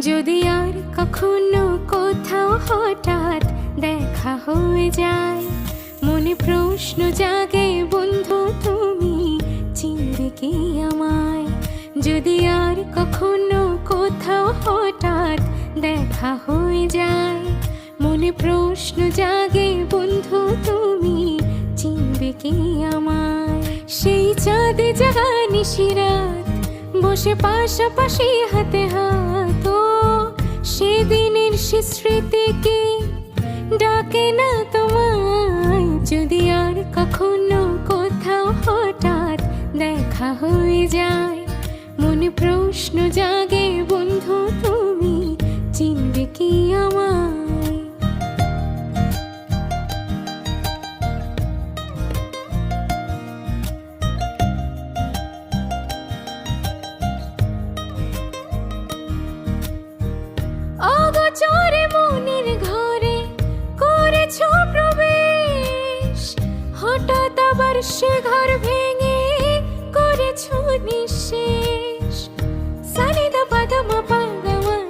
যদি আর কখনো কোথাও হঠাৎ দেখা হয়ে যায়, মনে প্রশ্ন জাগে বন্ধু তুমি চিনবে কি আমায়। যদি আর কখনো কোথাও হঠাৎ দেখা হয়ে যায়, মনে প্রশ্ন জাগে বন্ধু তুমি চিনবে কি আমায়। সেই চাঁদে জাগা নিশিরাত বসে পাশাপাশি হাতে হাত, সেদিনের সে স্মৃতি কি ডাকে না তোমায়। যদি আর কখনো কোথাও হঠাৎ দেখা হয়ে যায়, মনে প্রশ্ন জাগে বন্ধু তুমি চিনবে কি আমায়। অগোচরে মনের ঘরে করেছো প্রবেশ, হঠাৎ আবার সে ঘর ভেঙে করেছো নিঃশেষ। সানি দা পা দা মা পা